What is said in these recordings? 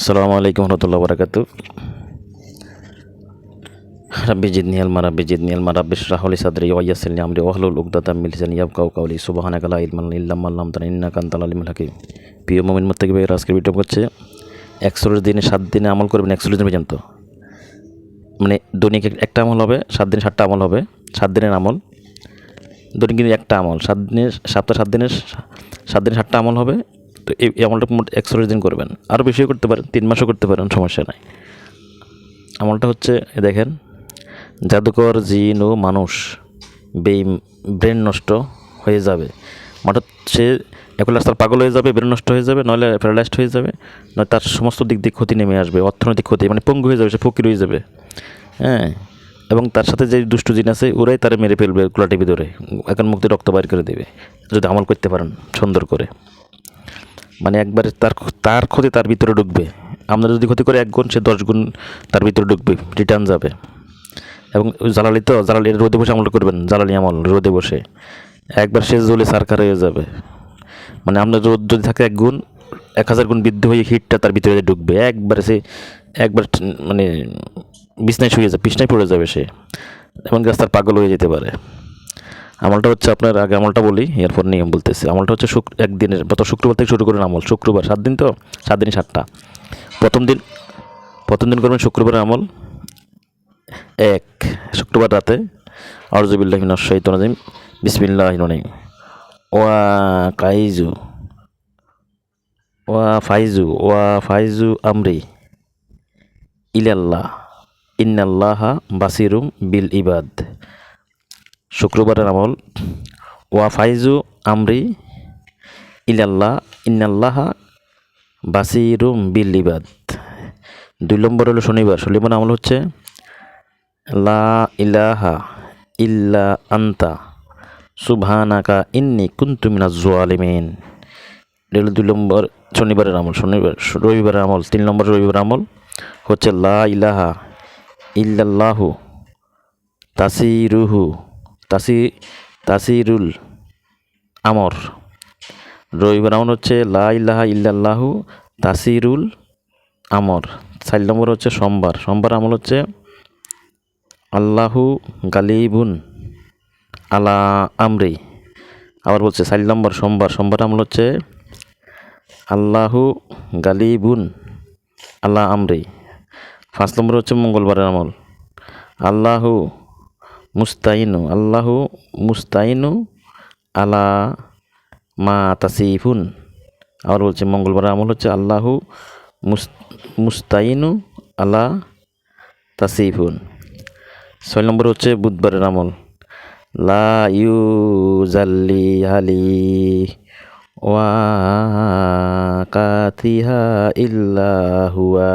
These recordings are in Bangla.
আসসালামু আলাইকুম রহমতুল্লাহ বরকাতু। রাব্বি জিদনি ইলমা রাব্বি জিদনি ইলমা রাব্বি ইশরাহ লি সাদরি ওয়া ইয়াসসির লি আমরি ওয়াহলুল উকদাতাম মিন লিসানি ইয়াফকাহু কাওলি সুবহানাকা লা ইলমা লানা ইল্লা মা আল্লামতানা ইন্নাকা আনতাল আলিমুল হাকীম। প্রিয় মুমিন মুত্তাকি ভাইয়েরা, আজকের ভিডিও করছে 41 দিনে 7 দিনে আমল করবেন 41 দিন পর্যন্ত। মানে দৈনিক একটা আমল হবে, 7 দিনে 7টা আমল হবে। 7 দিনের আমল, দৈনিক কিন্তু একটা আমল, 7 দিনের সপ্তাহে 7 দিনে 7টা আমল হবে। তো এই আমলটা মোট 41 দিন করবেন। আরও বেশিও করতে পারেন, 3 মাসও করতে পারেন, সমস্যা নাই। আমলটা হচ্ছে দেখেন, জাদুকর জিন ও মানুষ ব্রেন নষ্ট হয়ে যাবে। মানে সে একলা তার পাগল হয়ে যাবে, ব্রেন নষ্ট হয়ে যাবে, নইলে প্যারালাইজড হয়ে যাবে, নয় তার সমস্ত দিক দিয়ে ক্ষতি নেমে আসবে, অর্থনৈতিক ক্ষতি, মানে পঙ্গু হয়ে যাবে, সে ফকির হয়ে যাবে। হ্যাঁ, এবং তার সাথে যে দুষ্ট জিন আছে ওরাই তারা মেরে ফেলবে, গোলাটি ভিতরে এখন মুক্তি রক্ত বাইর করে দেবে যদি আমল করতে পারেন সুন্দর করে। মানে একবারে তার ক্ষতি তার ভিতরে ঢুকবে। আমরা যদি ক্ষতি করে 1 গুণ, সে 10 গুণ তার ভিতরে ঢুকবে, রিটার্ন যাবে। এবং জালালি রোদে বসে আমল করবেন, জালালি আমল রোদে বসে একবার সে জ্বলে সারকার হয়ে যাবে। মানে আপনার রোদ যদি থাকে 1 গুণ, 1000 গুণ বৃদ্ধি হয়ে হিটটা তার ভিতরে ঢুকবে একবারে। সে একবার মানে বিছনায় শুয়ে যাবে, বিছনায় পড়ে যাবে সে, এমনকি রাস্তার পাগল হয়ে যেতে পারে। আমলটা হচ্ছে আপনার, আগে আমলটা বলি এরপর নিয়ম বলতেছি। আমলটা হচ্ছে একদিনের, শুক্রবার থেকে শুরু করেন আমল। শুক্রবার 7 দিন, তো 7 দিনে 7টা। প্রথম দিন করবেন শুক্রবারের আমল। শুক্রবার রাতে আউযুবিল্লাহি মিনাশ শাইতানির রাজিম বিসমিল্লাহির রহমানির রহিম। ওয়া ফাইজু আমরি ইলাল্লাহ ইন্নাল্লাহা বাসিরুম বিল ইবাদ। শুক্রবারের আমল, ওয়া ফাইজু আমরি ইলাল্লাহ ইন্নাল্লাহা বাসিরুম বিল ইবাদ। 2 নম্বর হলো শনিবার আমল হচ্ছে লা ইলাহা ইল্লা আন্তা সুবহানাকা ইন্নী কুনতু মিনাজ জালিমিন। এটা হলো 2 নম্বর শনিবারের আমল। রবিবারের আমল, 3 নম্বর রবিবার আমল হচ্ছে লা ইলাহা ইল্লাল্লাহু তাসিরুল আমর। রবিবার আমল হচ্ছে লা ইলাহা ইল্লাল্লাহু তাসিরুল আমর। 4 নম্বর হচ্ছে সোমবার আমল হচ্ছে আল্লাহু গালিবুন আলা আমরি। আবার বলছে 4 নম্বর সোমবার আমল হচ্ছে আল্লাহু গালিবুন আলা আমরি। 5 নম্বর হচ্ছে মঙ্গলবারের আমল আল্লাহু মুস্তাইনু আলা মা তাসিফুন। আবার বলছে মঙ্গলবারের আমল হচ্ছে আল্লাহু মুস্তাইনু আলা তাসিফুন। 6 নম্বর হচ্ছে বুধবারের আমল লা ইউজাল্লি আলি ওয়া কাতিহা ইল্লা হুয়া।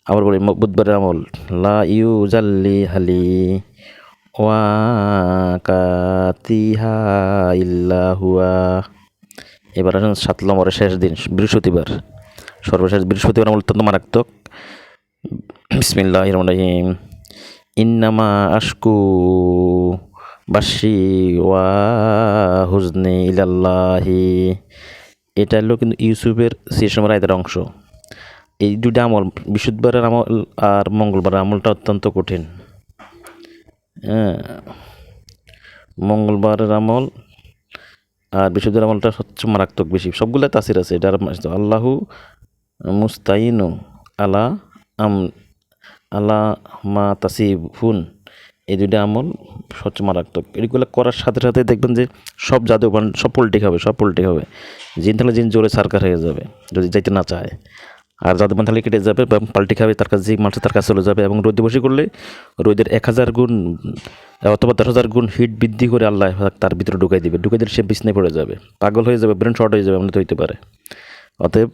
আবার বলি বুধবারের আমল লা ইউজাল্লি আলি ওয়া কাতিহা ইল্লা হুয়া। এবার আসেন 7 নম্বরের শেষ দিন, বৃহস্পতিবার। সর্বশেষ বৃহস্পতিবার আমল অত্যন্ত মারাত্মক। বিসমিল্লাহির রহমানির রহিম। ইন্নামা আশকু বাসি ওয়া হুজনি ইলাল্লাহি। এটা হলো কিন্তু ইউসুফের 6 নম্বর আয়াতের অংশ। এই 2টা আমল, বৃহস্পতিবারের আমল আর মঙ্গলবারের আমলটা অত্যন্ত কঠিন। মঙ্গলবারের আমল আর বৃহস্পতিবার আমলটা সবচেয়ে মারাত্মক বেশি। সবগুলো তাসির আছে। এটা আল্লাহু মুস্তাইনু আলা মা তাসিফুন। এই 2টা আমল সবচেয়ে মারাত্মক। এগুলো করার সাথে সাথে দেখবেন যে সব জাদু সব পল্টি হবে। জিন থাকলে জিন জোরে সারকার হয়ে যাবে যদি যাইতে না চায়, আর জাদু বান থাকলে কেটে যাবে বা পাল্টি খাবে, তার কাছে যে মানুষ তার কাছে চলে যাবে। এবং রোদে বসে করলে রোদের 1000 গুণ অথবা 10,000 গুণ হিট বৃদ্ধি করে আল্লাহ তার ভিতরে ঢুকাই দিলে সে বিছনায় পড়ে যাবে, পাগল হয়ে যাবে, ব্রেন শর্ট হয়ে যাবে, এমন তো হইতে পারে। অতএব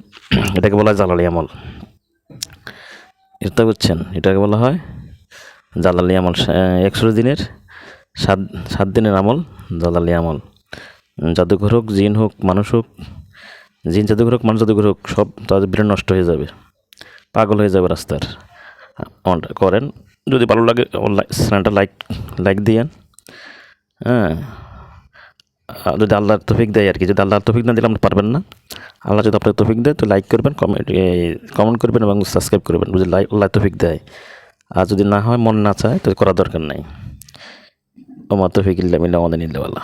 এটাকে বলা হয় জালালি আমল। এটা বুঝছেন, এটাকে বলা হয় জালালি আমল। 100 দিনের 7 দিনের আমল জালালি আমল। জাদুঘর হোক, জিন হোক, মানুষ হোক, জিন জাদুঘর হোক, মানুষ জাদুঘর হোক, সব তাদের ব্রেন নষ্ট হয়ে যাবে, পাগল হয়ে যাবে রাস্তার। আমলটা করেন। যদি ভালো লাগে চ্যানেলটা লাইক দিয়েন। যদি আল্লাহর তৌফিক দেয় আর কি। যদি আল্লাহর তৌফিক না দিলে আপনি পারবেন না। আল্লাহ যদি আপনাকে তৌফিক দেয় তো লাইক করবেন, কমেন্ট করবেন এবং সাবস্ক্রাইব করবেন যদি আল্লাহ তৌফিক দেয়। আর যদি না হয়, মন না চায়, তো করার দরকার নাই। ওমা তৌফিক ইল্লা বিল্লাহ, আমাদের ইল্লা।